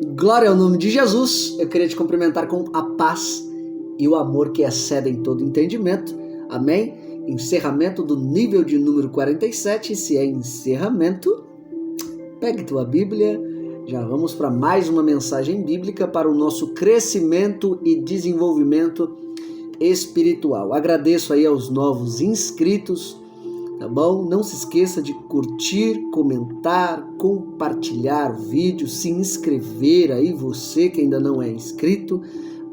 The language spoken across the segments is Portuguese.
Glória ao nome de Jesus. Eu queria te cumprimentar com a paz e o amor que excedem todo entendimento. Amém? Encerramento do nível de número 47. Se é encerramento, pegue tua Bíblia. Já vamos para mais uma mensagem bíblica para o nosso crescimento e desenvolvimento espiritual. Agradeço aí aos novos inscritos, tá bom? Não se esqueça de curtir, comentar, compartilhar o vídeo, se inscrever aí, você que ainda não é inscrito.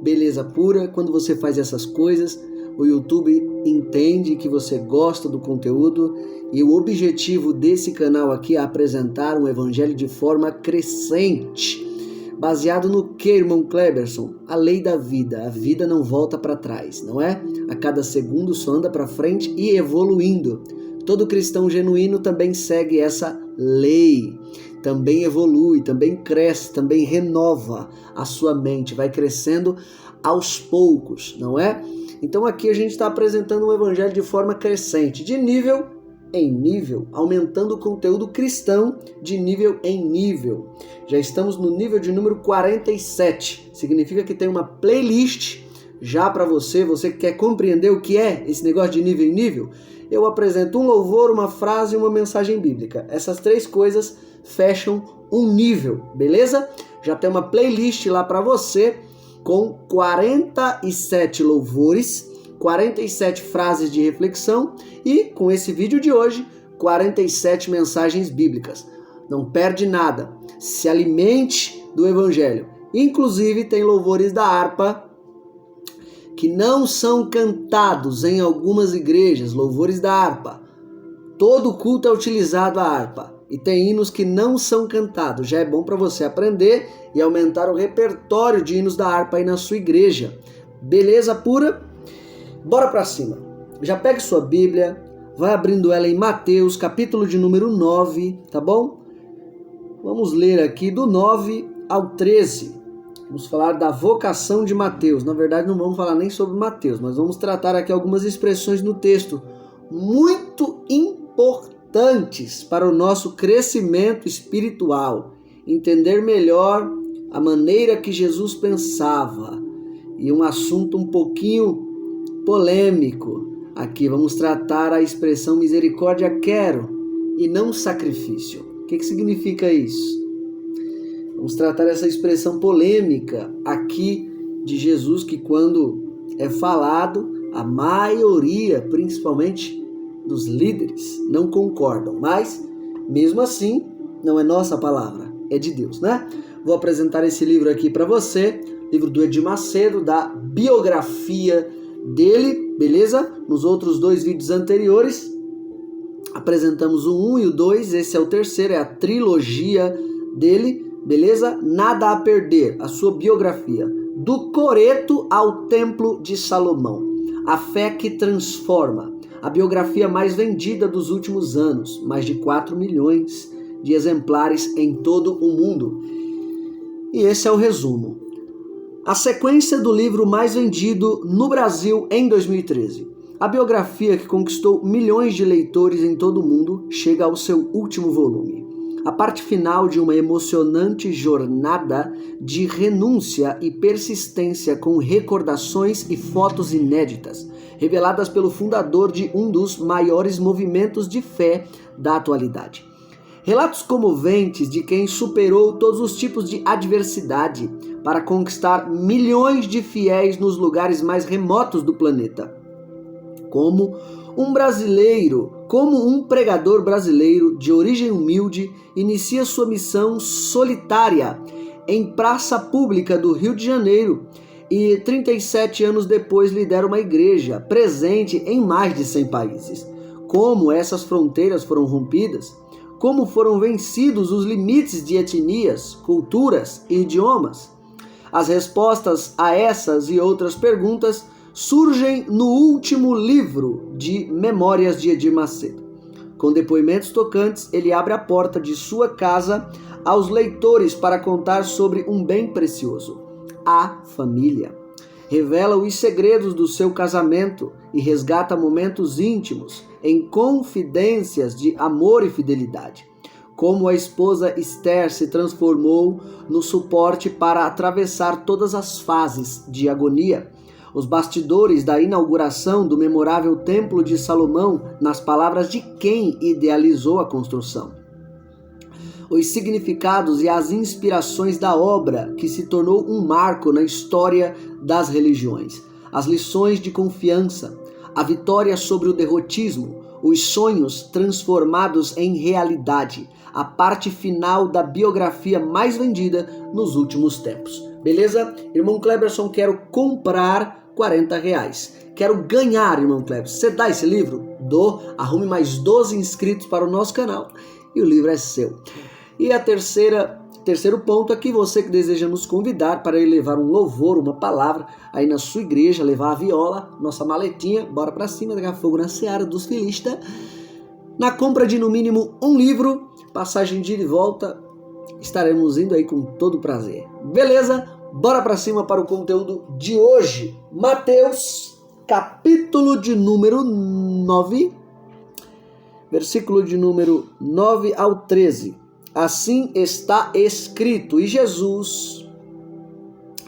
Beleza pura? Quando você faz essas coisas, o YouTube entende que você gosta do conteúdo e o objetivo desse canal aqui é apresentar um evangelho de forma crescente. Baseado no que, irmão Cleberson? A lei da vida. A vida não volta para trás, não é? A cada segundo só anda para frente e evoluindo. Todo cristão genuíno também segue essa lei. Também evolui, também cresce, também renova a sua mente. Vai crescendo aos poucos, não é? Então aqui a gente está apresentando um evangelho de forma crescente, de nível em nível, aumentando o conteúdo cristão de nível em nível. Já estamos no nível de número 47. Significa que tem uma playlist já para você que quer compreender o que é esse negócio de nível em nível. Eu apresento um louvor, uma frase e uma mensagem bíblica. Essas três coisas fecham um nível, beleza? Já tem uma playlist lá para você com 47 louvores, 47 frases de reflexão e, com esse vídeo de hoje, 47 mensagens bíblicas. Não perde nada. Se alimente do evangelho. Inclusive, tem louvores da harpa que não são cantados em algumas igrejas, louvores da harpa. Todo culto é utilizado a harpa. E tem hinos que não são cantados. Já é bom para você aprender e aumentar o repertório de hinos da harpa aí na sua igreja. Beleza pura? Bora para cima. Já pegue sua Bíblia, vai abrindo ela em Mateus, capítulo de número 9, tá bom? Vamos ler aqui do 9 ao 13. Vamos falar da vocação de Mateus. Na verdade, não vamos falar nem sobre Mateus, mas vamos tratar aqui algumas expressões no texto muito importantes para o nosso crescimento espiritual. Entender melhor a maneira que Jesus pensava. E um assunto um pouquinho polêmico. Aqui vamos tratar a expressão misericórdia quero e não sacrifício. O que significa isso? Vamos tratar essa expressão polêmica aqui de Jesus, que quando é falado, a maioria, principalmente dos líderes, não concordam. Mas, mesmo assim, não é nossa palavra, é de Deus, né? Vou apresentar esse livro aqui para você, livro do Edir Macedo, da biografia dele, beleza? Nos outros dois vídeos anteriores, apresentamos o 1 e o 2, esse é o terceiro, é a trilogia dele, beleza? Nada a perder, a sua biografia. Do Coreto ao Templo de Salomão, a fé que transforma, a biografia mais vendida dos últimos anos, mais de 4 milhões de exemplares em todo o mundo. E esse é o resumo. A sequência do livro mais vendido no Brasil em 2013. A biografia que conquistou milhões de leitores em todo o mundo chega ao seu último volume. A parte final de uma emocionante jornada de renúncia e persistência com recordações e fotos inéditas, reveladas pelo fundador de um dos maiores movimentos de fé da atualidade. Relatos comoventes de quem superou todos os tipos de adversidade para conquistar milhões de fiéis nos lugares mais remotos do planeta. Como um pregador brasileiro de origem humilde inicia sua missão solitária em praça pública do Rio de Janeiro e 37 anos depois lidera uma igreja presente em mais de 100 países. Como essas fronteiras foram rompidas? Como foram vencidos os limites de etnias, culturas e idiomas? As respostas a essas e outras perguntas surgem no último livro de Memórias de Edir Macedo. Com depoimentos tocantes, ele abre a porta de sua casa aos leitores para contar sobre um bem precioso, a família. Revela os segredos do seu casamento e resgata momentos íntimos em confidências de amor e fidelidade. como a esposa Esther se transformou no suporte para atravessar todas as fases de agonia. Os bastidores da inauguração do memorável Templo de Salomão, nas palavras de quem idealizou a construção. Os significados e as inspirações da obra, que se tornou um marco na história das religiões. As lições de confiança, a vitória sobre o derrotismo, os sonhos transformados em realidade, a parte final da biografia mais vendida nos últimos tempos. Beleza? Irmão Cleberson, quero comprar R$40. Quero ganhar, irmão Cleberson. Você dá esse livro? Dou. Arrume mais 12 inscritos para o nosso canal e o livro é seu. E terceiro ponto é que você que deseja nos convidar para ir levar um louvor, uma palavra aí na sua igreja, levar a viola, nossa maletinha, bora pra cima, daqui a fogo na seara dos filistas. Na compra de no mínimo um livro, passagem de ida e volta, estaremos indo aí com todo prazer. Beleza? Bora pra cima para o conteúdo de hoje. Mateus, capítulo de número 9, versículo de número 9 ao 13. Assim está escrito, e Jesus,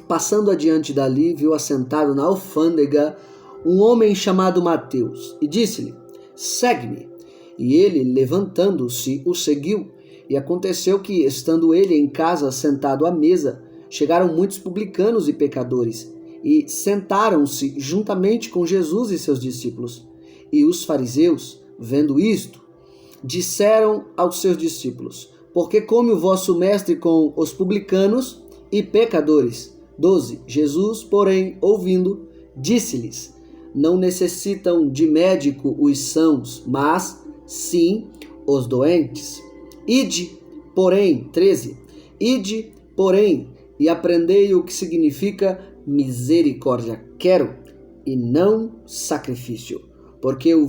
passando adiante dali, viu assentado na alfândega um homem chamado Mateus, e disse-lhe, segue-me. E ele, levantando-se, o seguiu. E aconteceu que, estando ele em casa, sentado à mesa, chegaram muitos publicanos e pecadores, e sentaram-se juntamente com Jesus e seus discípulos. E os fariseus, vendo isto, disseram aos seus discípulos, porque come o vosso mestre com os publicanos e pecadores? 12. Jesus, porém, ouvindo, disse-lhes, não necessitam de médico os sãos, mas sim os doentes. Ide, porém, 13. Ide, porém, e aprendei o que significa misericórdia. Quero, e não sacrifício, porque eu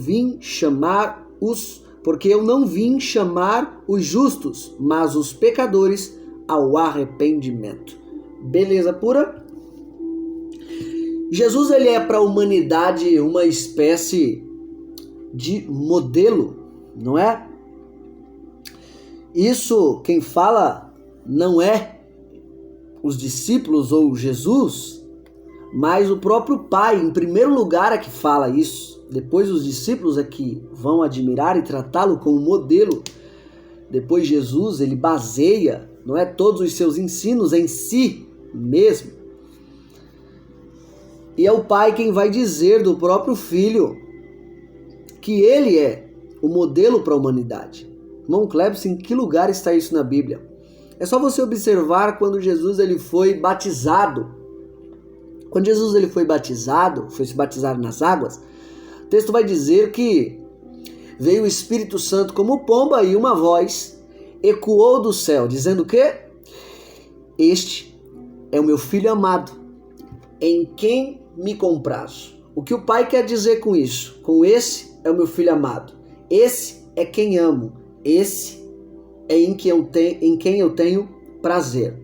não vim chamar os justos, mas os pecadores ao arrependimento. Beleza pura? Jesus, ele é para a humanidade uma espécie de modelo, não é? Isso, quem fala não é os discípulos ou Jesus, mas o próprio Pai, em primeiro lugar, é que fala isso. Depois os discípulos é que vão admirar e tratá-lo como modelo. Depois Jesus, ele baseia, não é, todos os seus ensinos em si mesmo. E é o Pai quem vai dizer do próprio Filho que ele é o modelo para a humanidade. Irmão Cleberson, em que lugar está isso na Bíblia? É só você observar quando Jesus ele foi batizado. Quando Jesus ele foi batizado, foi se batizar nas águas, o texto vai dizer que veio o Espírito Santo como pomba e uma voz ecoou do céu, dizendo que este é o meu filho amado, em quem me comprazo. O que o Pai quer dizer com isso? Com esse é o meu filho amado. Esse é quem amo. Esse é em quem eu tenho prazer.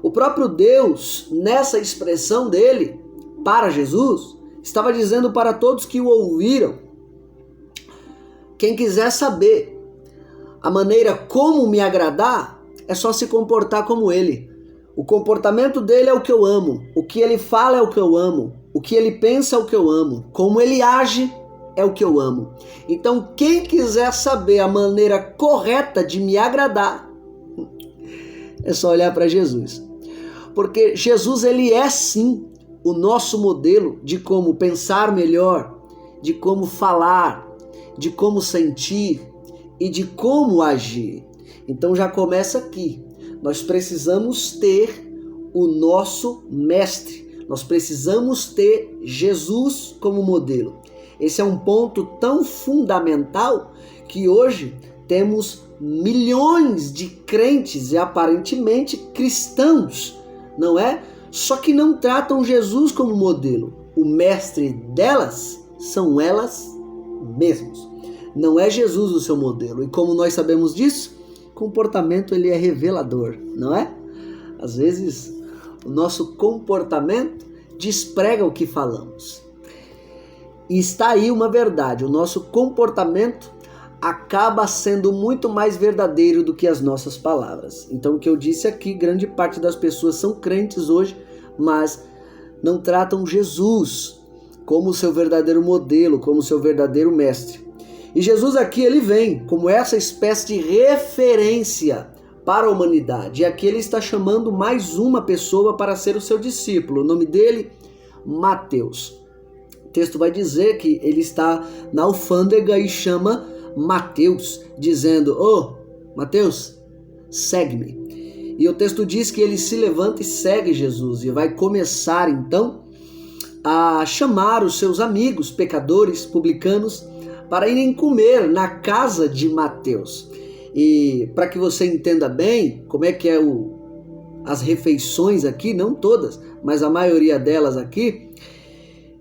O próprio Deus, nessa expressão dele para Jesus, estava dizendo para todos que o ouviram, quem quiser saber a maneira como me agradar, é só se comportar como ele. O comportamento dele é o que eu amo, o que ele fala é o que eu amo, o que ele pensa é o que eu amo, como ele age é o que eu amo. Então, quem quiser saber a maneira correta de me agradar, é só olhar para Jesus. Porque Jesus, ele é sim o nosso modelo de como pensar melhor, de como falar, de como sentir e de como agir. Então já começa aqui. Nós precisamos ter o nosso mestre. Nós precisamos ter Jesus como modelo. Esse é um ponto tão fundamental que hoje temos milhões de crentes e aparentemente cristãos, não é? Só que não tratam Jesus como modelo. O mestre delas são elas mesmas. Não é Jesus o seu modelo. E como nós sabemos disso, o comportamento ele é revelador, não é? Às vezes o nosso comportamento desprega o que falamos. E está aí uma verdade. O nosso comportamento acaba sendo muito mais verdadeiro do que as nossas palavras. Então, o que eu disse aqui, grande parte das pessoas são crentes hoje, mas não tratam Jesus como seu verdadeiro modelo, como seu verdadeiro mestre. E Jesus aqui, ele vem como essa espécie de referência para a humanidade. E aqui ele está chamando mais uma pessoa para ser o seu discípulo. O nome dele, Mateus. O texto vai dizer que ele está na alfândega e chama Mateus, dizendo: Mateus, segue-me. E o texto diz que ele se levanta e segue Jesus e vai começar então a chamar os seus amigos pecadores, publicanos, para irem comer na casa de Mateus. E para que você entenda bem como é que é as refeições aqui, não todas, mas a maioria delas aqui,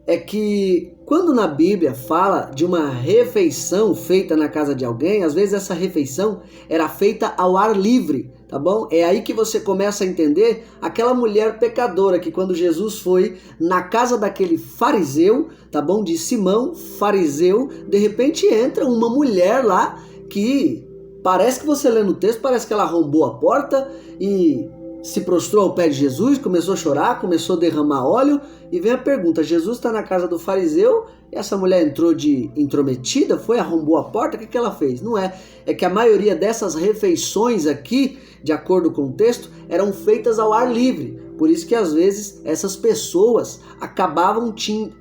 é que quando na Bíblia fala de uma refeição feita na casa de alguém, às vezes essa refeição era feita ao ar livre, tá bom? É aí que você começa a entender aquela mulher pecadora que quando Jesus foi na casa daquele fariseu, tá bom? De Simão, fariseu, de repente entra uma mulher lá que parece que você lê no texto, parece que ela arrombou a porta e se prostrou ao pé de Jesus, começou a chorar, começou a derramar óleo, e vem a pergunta: Jesus está na casa do fariseu, e essa mulher entrou de intrometida, arrombou a porta, o que ela fez? Não é. É que a maioria dessas refeições aqui, de acordo com o texto, eram feitas ao ar livre. Por isso que às vezes essas pessoas acabavam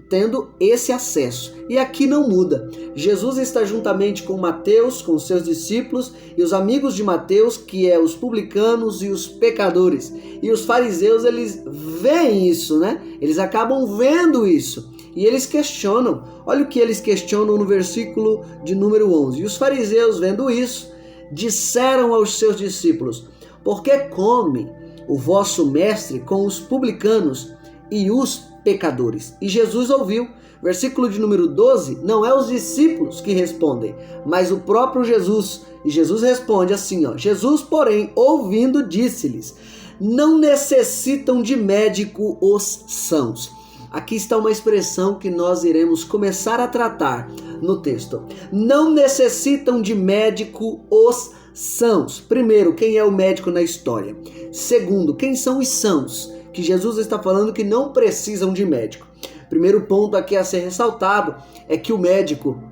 tendo esse acesso. E aqui não muda. Jesus está juntamente com Mateus, com seus discípulos e os amigos de Mateus, que é os publicanos e os pecadores. E os fariseus, eles veem isso, né? Eles acabam vendo isso. E eles questionam. Olha o que eles questionam no versículo de número 11. E os fariseus, vendo isso, disseram aos seus discípulos: por que come o vosso mestre com os publicanos e os pecadores? E Jesus ouviu. Versículo de número 12, não é os discípulos que respondem, mas o próprio Jesus. E Jesus responde assim, Jesus, porém, ouvindo, disse-lhes: não necessitam de médico os sãos. Aqui está uma expressão que nós iremos começar a tratar no texto. Não necessitam de médico os sãos. Primeiro, quem é o médico na história? Segundo, quem são os sãos? Que Jesus está falando que não precisam de médico. Primeiro ponto aqui a ser ressaltado é que o médico,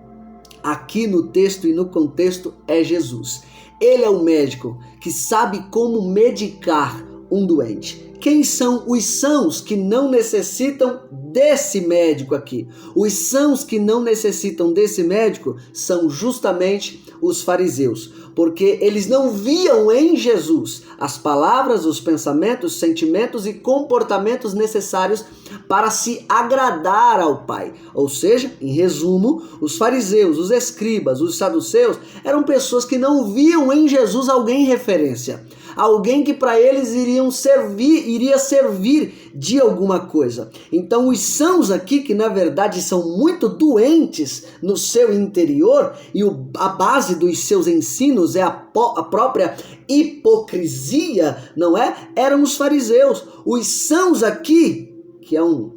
aqui no texto e no contexto, é Jesus. Ele é o médico que sabe como medicar um doente. Quem são os sãos que não necessitam desse médico aqui? Os sãos que não necessitam desse médico são justamente os fariseus, porque eles não viam em Jesus as palavras, os pensamentos, sentimentos e comportamentos necessários para se agradar ao Pai. Ou seja, em resumo, os fariseus, os escribas, os saduceus eram pessoas que não viam em Jesus alguém referência, alguém que para eles iria servir de alguma coisa. Então os sãos aqui, que na verdade são muito doentes no seu interior, e a base dos seus ensinos é a própria hipocrisia, não é? Eram os fariseus. Os sãos aqui, que é um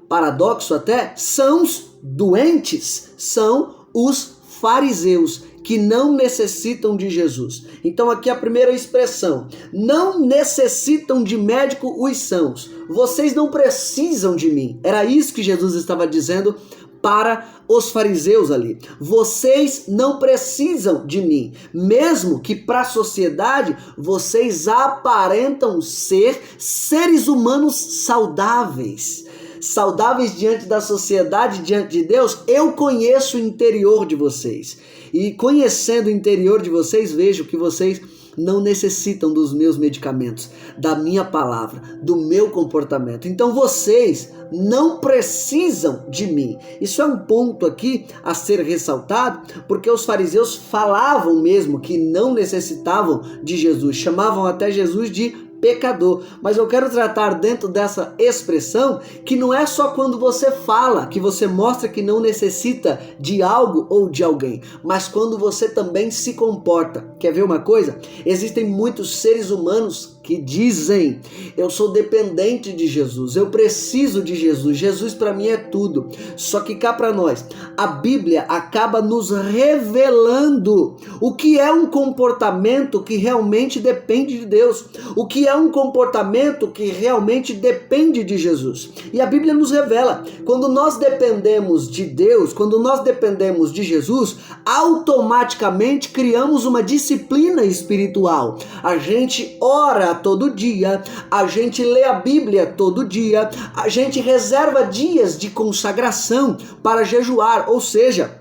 paradoxo até, sãos doentes, são os fariseus, que não necessitam de Jesus. Então aqui a primeira expressão: não necessitam de médico os sãos. Vocês não precisam de mim. Era isso que Jesus estava dizendo para os fariseus ali. Vocês não precisam de mim. Mesmo que para a sociedade vocês aparentam ser seres humanos saudáveis. Saudáveis diante da sociedade, diante de Deus, eu conheço o interior de vocês. E conhecendo o interior de vocês, vejo que vocês não necessitam dos meus medicamentos, da minha palavra, do meu comportamento. Então vocês não precisam de mim. Isso é um ponto aqui a ser ressaltado, porque os fariseus falavam mesmo que não necessitavam de Jesus, chamavam até Jesus de pecador. Mas eu quero tratar dentro dessa expressão que não é só quando você fala, que você mostra que não necessita de algo ou de alguém, mas quando você também se comporta. Quer ver uma coisa? Existem muitos seres humanos que dizem: eu sou dependente de Jesus, eu preciso de Jesus, Jesus para mim é tudo. Só que cá para nós, a Bíblia acaba nos revelando o que é um comportamento que realmente depende de Deus, o que é um comportamento que realmente depende de Jesus. E a Bíblia nos revela, quando nós dependemos de Deus, quando nós dependemos de Jesus, automaticamente criamos uma disciplina espiritual. A gente ora todo dia, a gente lê a Bíblia todo dia, a gente reserva dias de consagração para jejuar, ou seja,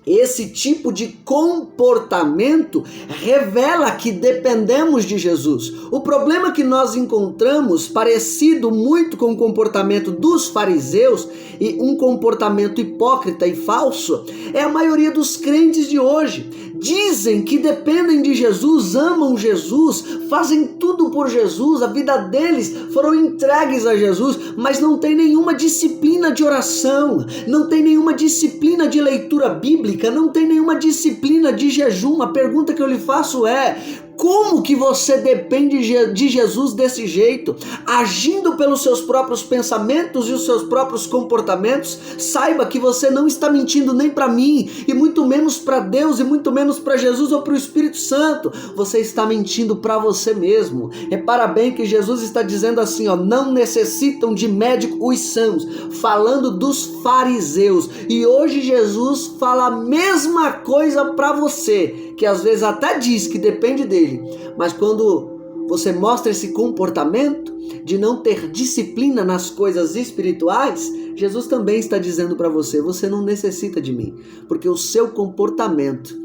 esse tipo de comportamento revela que dependemos de Jesus. O problema que nós encontramos, parecido muito com o comportamento dos fariseus e um comportamento hipócrita e falso, é a maioria dos crentes de hoje. Dizem que dependem de Jesus, amam Jesus, fazem tudo por Jesus, a vida deles foram entregues a Jesus, mas não tem nenhuma disciplina de oração, não tem nenhuma disciplina de leitura bíblica, não tem nenhuma disciplina de jejum. A pergunta que eu lhe faço é: como que você depende de Jesus desse jeito? Agindo pelos seus próprios pensamentos e os seus próprios comportamentos? Saiba que você não está mentindo nem para mim, e muito menos para Deus, e muito menos para Jesus ou para o Espírito Santo. Você está mentindo para você mesmo. Repara bem que Jesus está dizendo assim, ó: não necessitam de médico os sãos, falando dos fariseus. E hoje Jesus fala a mesma coisa para você, que às vezes até diz que depende dele, mas quando você mostra esse comportamento de não ter disciplina nas coisas espirituais, Jesus também está dizendo para você: você não necessita de mim, porque o seu comportamento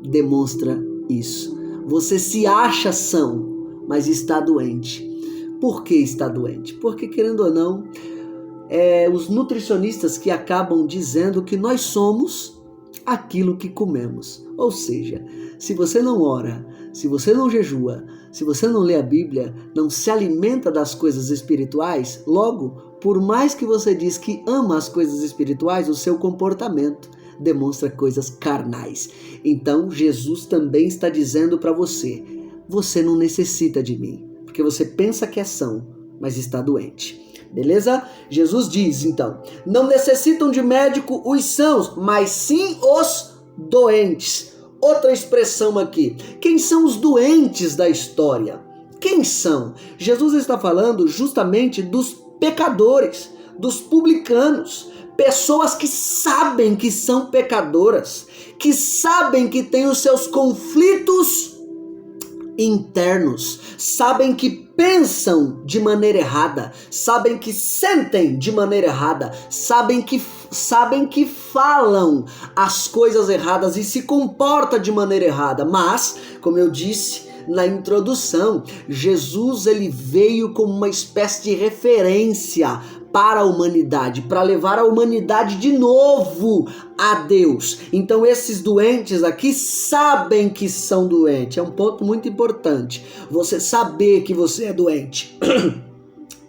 demonstra isso. Você se acha são, mas está doente. Por que está doente? Porque, querendo ou não, os nutricionistas que acabam dizendo que nós somos aquilo que comemos. Ou seja, se você não ora, se você não jejua, se você não lê a Bíblia, não se alimenta das coisas espirituais, logo, por mais que você diz que ama as coisas espirituais, o seu comportamento demonstra coisas carnais. Então, Jesus também está dizendo para você: você não necessita de mim, porque você pensa que é são, mas está doente. Beleza? Jesus diz, então: não necessitam de médico os sãos, mas sim os doentes. Outra expressão aqui: quem são os doentes da história? Quem são? Jesus está falando justamente dos pecadores, dos publicanos, pessoas que sabem que são pecadoras, que sabem que têm os seus conflitos internos, sabem que pensam de maneira errada, sabem que sentem de maneira errada, sabem que falam as coisas erradas e se comportam de maneira errada. Mas, como eu disse na introdução, Jesus ele veio como uma espécie de referência para a humanidade, para levar a humanidade de novo a Deus. Então esses doentes aqui sabem que são doentes. É um ponto muito importante, você saber que você é doente.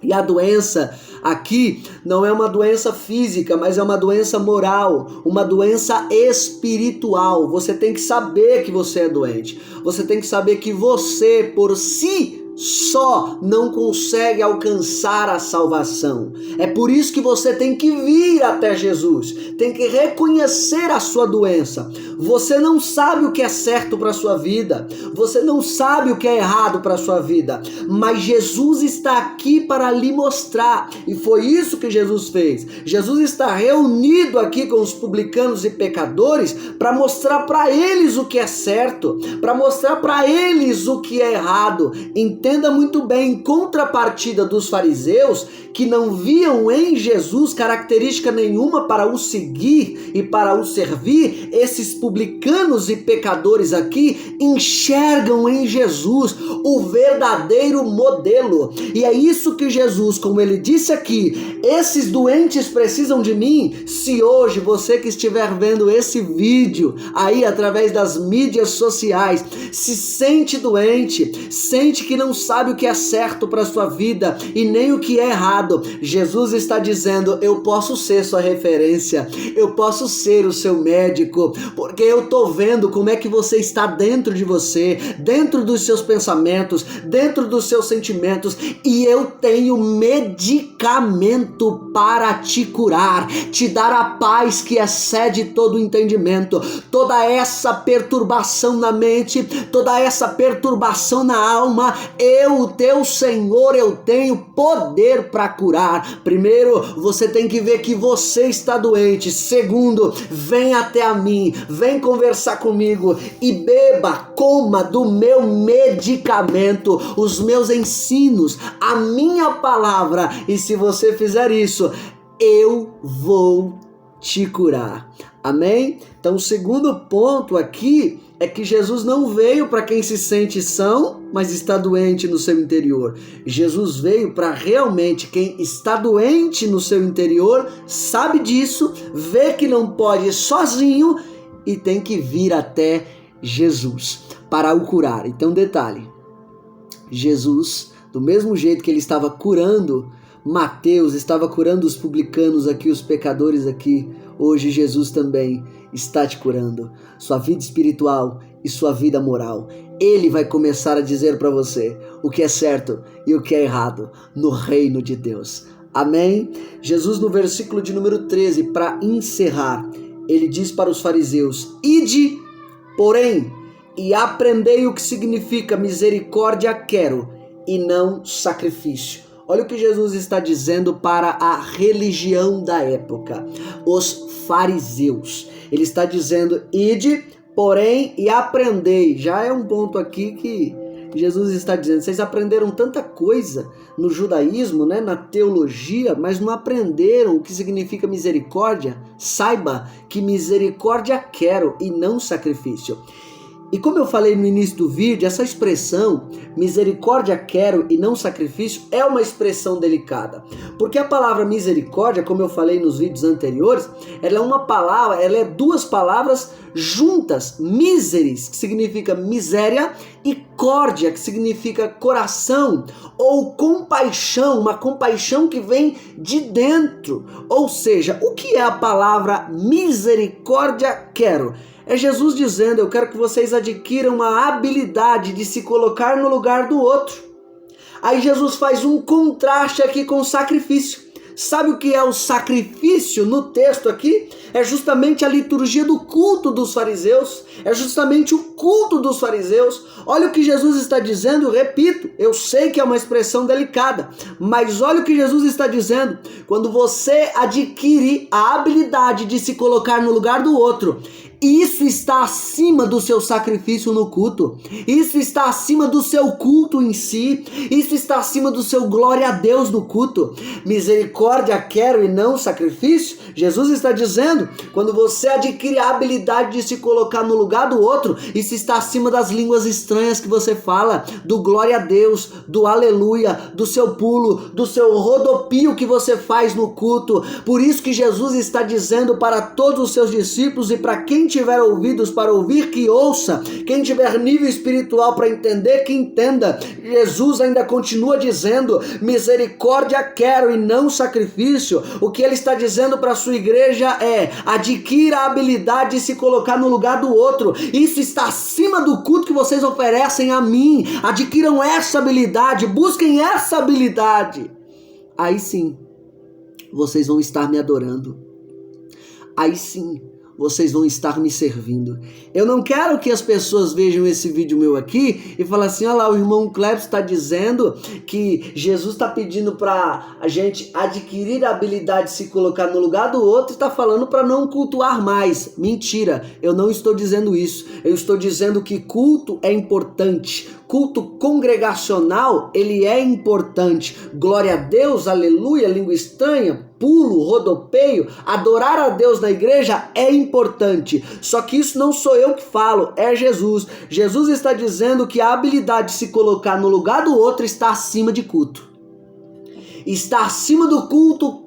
E a doença aqui não é uma doença física, mas é uma doença moral, uma doença espiritual. Você tem que saber que você é doente. Você tem que saber que você, por si só, não consegue alcançar a salvação. É por isso que você tem que vir até Jesus, tem que reconhecer a sua doença. Você não sabe o que é certo para a sua vida, você não sabe o que é errado para a sua vida, mas Jesus está aqui para lhe mostrar, e foi isso que Jesus fez. Jesus está reunido aqui com os publicanos e pecadores para mostrar para eles o que é certo, para mostrar para eles o que é errado. Entenda muito bem, em contrapartida dos fariseus, que não viam em Jesus característica nenhuma para o seguir e para o servir, esses publicanos e pecadores aqui enxergam em Jesus o verdadeiro modelo. E é isso que Jesus, como ele disse aqui: esses doentes precisam de mim. Se hoje você que estiver vendo esse vídeo aí através das mídias sociais se sente doente, sente que não sabe o que é certo para a sua vida e nem o que é errado. Jesus está dizendo: eu posso ser sua referência, eu posso ser o seu médico, porque eu estou vendo como é que você está dentro de você, dentro dos seus pensamentos, dentro dos seus sentimentos, e eu tenho medicamento para te curar, te dar a paz que excede todo entendimento. Toda essa perturbação na mente, toda essa perturbação na alma, eu, o teu Senhor, eu tenho poder para curar. Primeiro, você tem que ver que você está doente. Segundo, vem até a mim, vem conversar comigo e beba, coma do meu medicamento, os meus ensinos, a minha palavra. E se você fizer isso, eu vou te curar. Amém? Então, o segundo ponto aqui é que Jesus não veio para quem se sente são, mas está doente no seu interior. Jesus veio para realmente quem está doente no seu interior, sabe disso, vê que não pode sozinho e tem que vir até Jesus para o curar. Então, detalhe, Jesus, do mesmo jeito que ele estava curando Mateus, estava curando os publicanos aqui, os pecadores aqui, hoje Jesus também está te curando, sua vida espiritual e sua vida moral. Ele vai começar a dizer para você o que é certo e o que é errado no reino de Deus. Amém? Jesus, no versículo de número 13, para encerrar, ele diz para os fariseus: ide, porém, e aprendei o que significa misericórdia quero e não sacrifício. Olha o que Jesus está dizendo para a religião da época, os fariseus. Ele está dizendo: ide, porém, e aprendei. Já é um ponto aqui que Jesus está dizendo: vocês aprenderam tanta coisa no judaísmo, né, na teologia, mas não aprenderam o que significa misericórdia. Saiba que misericórdia quero e não sacrifício. E como eu falei no início do vídeo, essa expressão, misericórdia quero e não sacrifício, é uma expressão delicada. Porque a palavra misericórdia, como eu falei nos vídeos anteriores, ela é uma palavra, ela é duas palavras juntas. Miseris, que significa miséria, e córdia, que significa coração, ou compaixão, uma compaixão que vem de dentro. Ou seja, o que é a palavra misericórdia quero? É Jesus dizendo: eu quero que vocês adquiram a habilidade de se colocar no lugar do outro. Aí Jesus faz um contraste aqui com o sacrifício. Sabe o que é o sacrifício no texto aqui? É justamente a liturgia do culto dos fariseus. É justamente o culto dos fariseus. Olha o que Jesus está dizendo, repito, eu sei que é uma expressão delicada, mas olha o que Jesus está dizendo. Quando você adquire a habilidade de se colocar no lugar do outro, isso está acima do seu sacrifício no culto. Isso está acima do seu culto em si. Isso está acima do seu glória a Deus no culto. Misericórdia quero e não sacrifício. Jesus está dizendo, quando você adquire a habilidade de se colocar no lugar do outro, isso está acima das línguas estranhas que você fala, do glória a Deus, do aleluia, do seu pulo, do seu rodopio que você faz no culto. Por isso que Jesus está dizendo para todos os seus discípulos e para quem tiver ouvidos para ouvir, que ouça. Quem tiver nível espiritual para entender, que entenda. Jesus ainda continua dizendo: misericórdia quero e não sacrifício. O que ele está dizendo para a sua igreja é: adquira a habilidade de se colocar no lugar do outro. Isso está acima do culto que vocês oferecem a mim. Adquiram essa habilidade, busquem essa habilidade. Aí sim, vocês vão estar me adorando. Aí sim, vocês vão estar me servindo. Eu não quero que as pessoas vejam esse vídeo meu aqui e falem assim: olha lá, o irmão Cleves está dizendo que Jesus está pedindo para a gente adquirir a habilidade de se colocar no lugar do outro e está falando para não cultuar mais. Mentira, eu não estou dizendo isso. Eu estou dizendo que culto é importante. Culto congregacional, ele é importante. Glória a Deus, aleluia, língua estranha, pulo, rodopeio, adorar a Deus na igreja é importante. Só que isso não sou eu que falo, é Jesus. Jesus está dizendo que a habilidade de se colocar no lugar do outro está acima de culto. Está acima do culto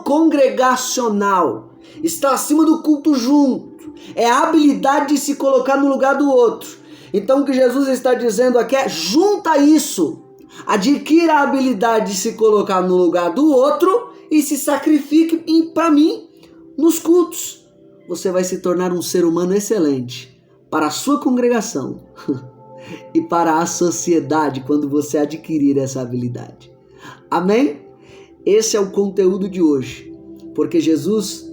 congregacional. Está acima do culto junto. É a habilidade de se colocar no lugar do outro. Então o que Jesus está dizendo aqui é: junta isso Adquira a habilidade de se colocar no lugar do outro e se sacrifique para mim nos cultos. Você vai se tornar um ser humano excelente para a sua congregação e para a sociedade quando você adquirir essa habilidade. Amém? Esse é o conteúdo de hoje, porque Jesus,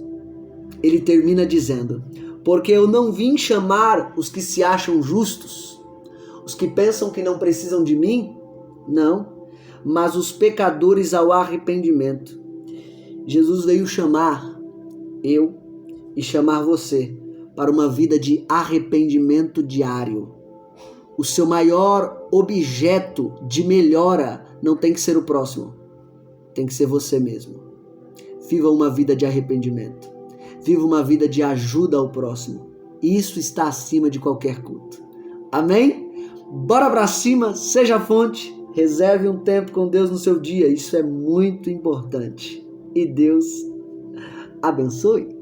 ele termina dizendo: porque eu não vim chamar os que se acham justos, os que pensam que não precisam de mim, não, mas os pecadores ao arrependimento. Jesus veio chamar eu e chamar você para uma vida de arrependimento diário. O seu maior objeto de melhora não tem que ser o próximo, tem que ser você mesmo. Viva uma vida de arrependimento. Viva uma vida de ajuda ao próximo. Isso está acima de qualquer culto. Amém? Bora pra cima, seja a fonte, reserve um tempo com Deus no seu dia. Isso é muito importante. E Deus abençoe.